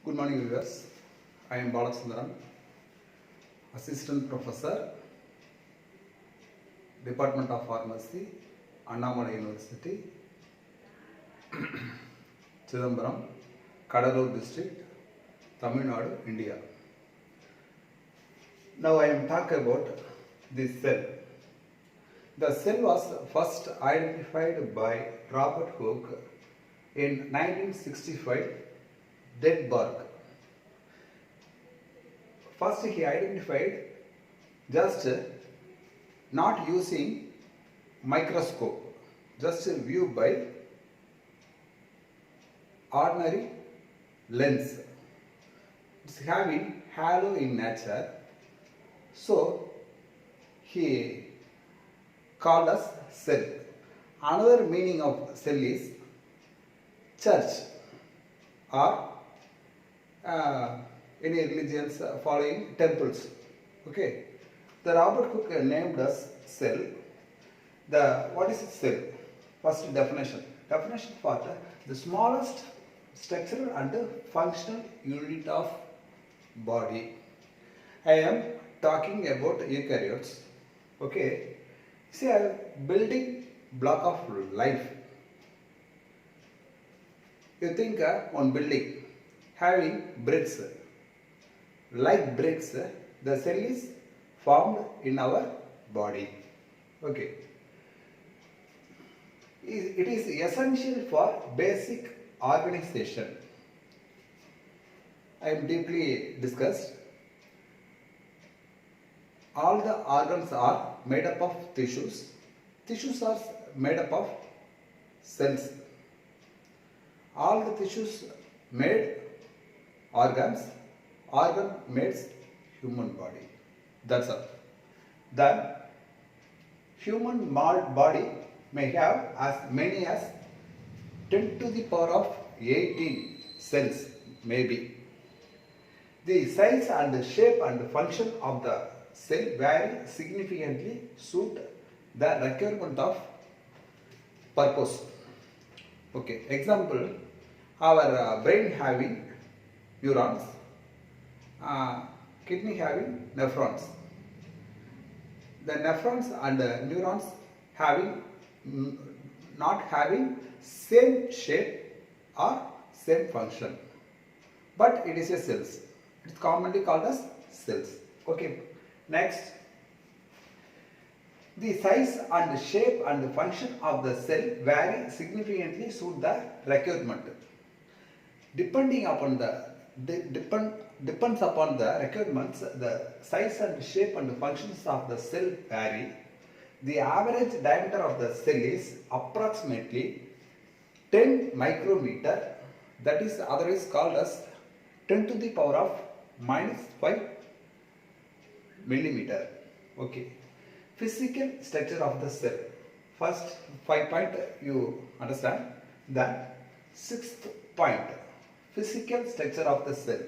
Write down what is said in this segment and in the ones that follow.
Good morning, viewers. I am Balasundaram, Assistant Professor, Department of Pharmacy, Annamalai University, Chidambaram, Kadalur District, Tamil Nadu, India. Now I am talking about the cell. The cell was first identified by Robert Hooke in 1965, Denmark. First he identified just not using microscope, just view by ordinary lens. It's having halo in nature, so he called us cell. Another meaning of cell is church or any religions following temples. Okay, the Robert Hooke named us cell. What is cell? First definition. Definition for the smallest structural and functional unit of body. I am talking about eukaryotes. Okay, see, a building block of life. You think one building having bricks. Like bricks, the cell is formed in our body. Okay. It is essential for basic organization. I am deeply discussed. All the organs are made up of tissues. Tissues are made up of cells. All the tissues made organs. Organ makes human body. That's all. Then human body may have as many as 10 to the power of 18 cells maybe. The size and shape and function of the cell vary significantly suit the requirement of purpose. Okay, example, our brain having neurons, kidney having nephrons. The nephrons and neurons having not having same shape or same function, but it is a cells. It is commonly called as cells. Okay, next, the size and shape and function of the cell vary significantly suit the requirement. Depending upon depends upon the requirements, the size and shape and functions of the cell vary. The average diameter of the cell is approximately 10 micrometer, that is otherwise called as 10 to the power of -5 millimeter. Okay. Physical structure of the cell. First 5 point you understand. Then 6th point, physical structure of the cell.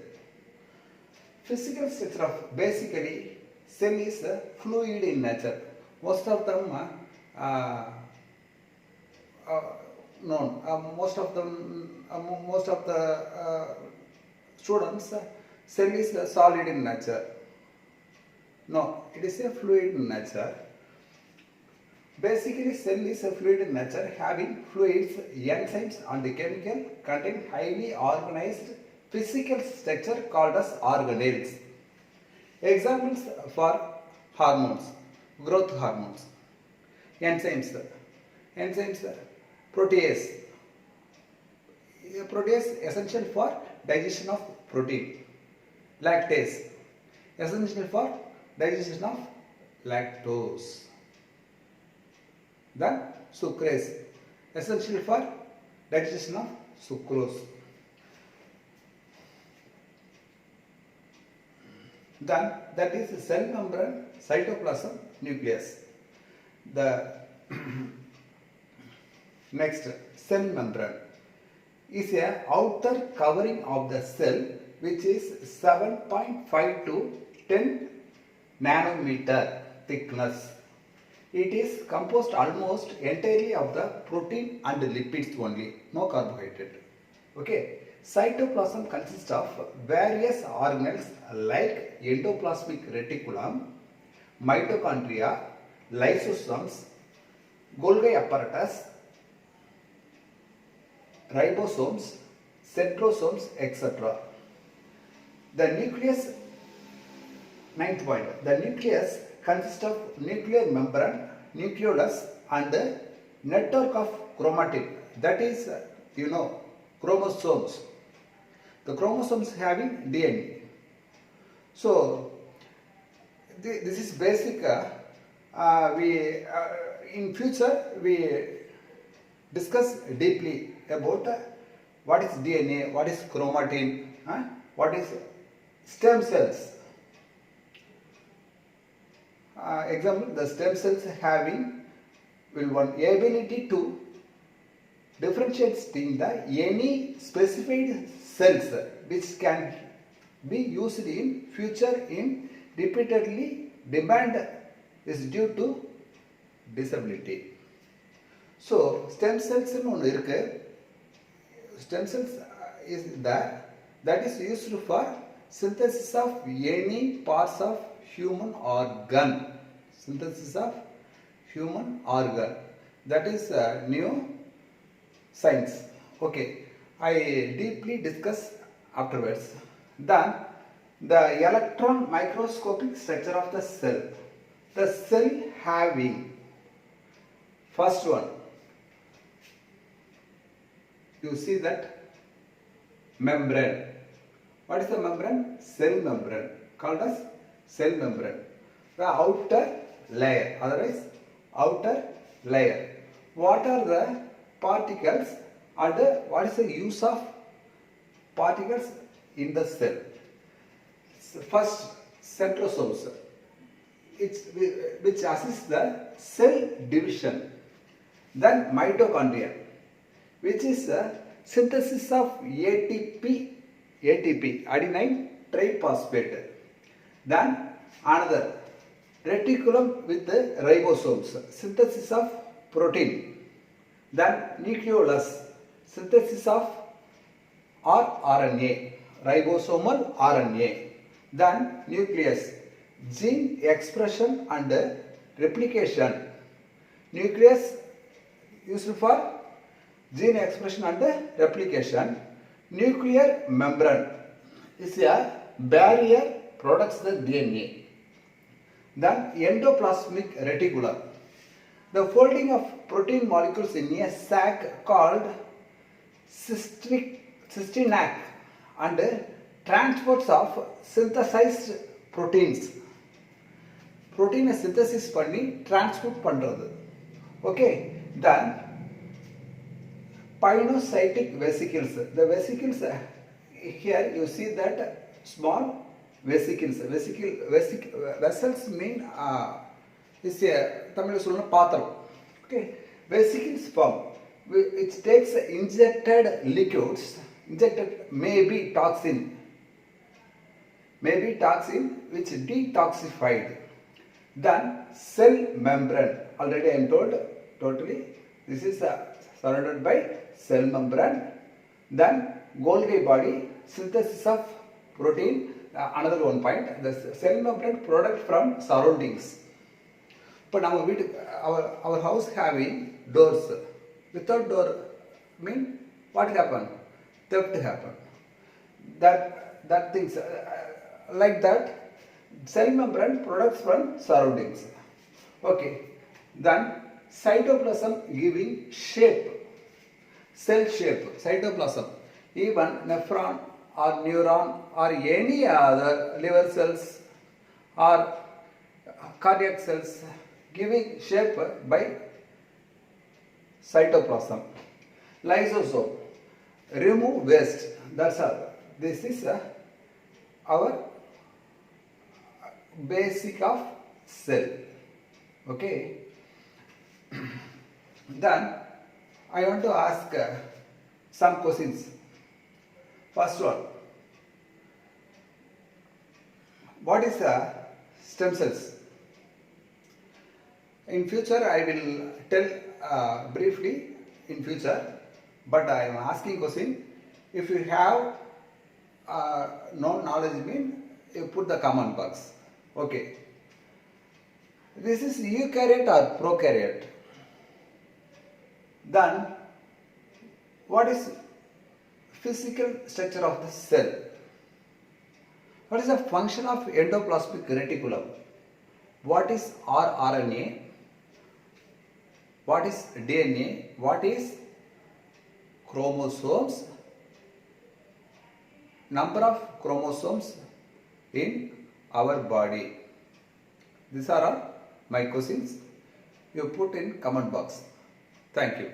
Physical structure of basically cell is fluid in nature. Most of them most of the students cell is solid in nature. No, it is a fluid in nature. Basically, cell is a fluid in nature having fluids, enzymes and chemical contain highly organized physical structure called as organelles. Examples for hormones, growth hormones, enzymes, protease. Protease essential for digestion of protein. Lactase essential for digestion of lactose. Then sucrase essential for digestion of sucrose. Then that is cell membrane, cytoplasm, nucleus. The next, cell membrane is a outer covering of the cell which is 7.5 to 10 nanometer thickness. It is composed almost entirely of the protein and lipids only, no carbohydrate. Okay. Cytoplasm consists of various organelles like endoplasmic reticulum, mitochondria, lysosomes, Golgi apparatus, ribosomes, centrosomes, etc. The nucleus, ninth point, the nucleus consists of nuclear membrane, nucleolus and network of chromatin, that is, chromosomes. The chromosomes having DNA. So, this is basic. In future we discuss deeply about what is DNA, what is chromatin, what is stem cells. Example, the stem cells having one ability to differentiate in the any specified cells which can be used in future in repeatedly demand is due to disability. So stem cells stem cells is that is used for synthesis of any parts of human organ. Synthesis of human organ. That is new science. Okay, I deeply discuss afterwards. Then the electron microscopic structure of the cell. The cell having first one, you see that membrane. What is the membrane? Cell membrane, called as cell membrane. The outer layer, otherwise outer layer. What are the particles and what is the use of particles in the cell? First, centrosomes, which assists the cell division. Then mitochondria, which is the synthesis of ATP, adenine triphosphate. Then another, reticulum with the ribosomes, synthesis of protein. Then nucleolus, synthesis of rRNA, ribosomal RNA. Then nucleus, gene expression and replication. Nucleus used for gene expression and replication. Nuclear membrane is a barrier products the DNA. Then endoplasmic reticulum, the folding of protein molecules in a sac called cystinac and transports of synthesized proteins. Protein synthesis பண்ணி transport பண்றது. Okay, then pinocytic vesicles. The vesicles, here you see that small vesicles. Vessels mean is a Tamil solna pathram. Okay, vesicles form which takes injected liquids, maybe toxin which detoxified. Then cell membrane, already I am told totally this is surrounded by cell membrane. Then Golgi body, synthesis of protein. Another one point, the cell membrane product from surroundings. But our house having doors. Without door mean what happen? Theft happen. That things like that. Cell membrane products from surroundings. Okay. Then cytoplasm giving shape. Cell shape. Cytoplasm. Even nephron or neuron or any other liver cells or cardiac cells giving shape by cytoplasm. Lysosome, remove waste. That's all. This is our basic of cell. Okay. Then I want to ask some questions. First one, what is stem cells? In future I will tell briefly in future, but I am asking question, If you have no knowledge mean you put the comment box. Okay. This is eukaryote or prokaryote. Then what is physical structure of the cell? What is the function of endoplasmic reticulum? What is rRNA? What is DNA? What is chromosomes? Number of chromosomes in our body. These are all my questions. You put in comment box. Thank you.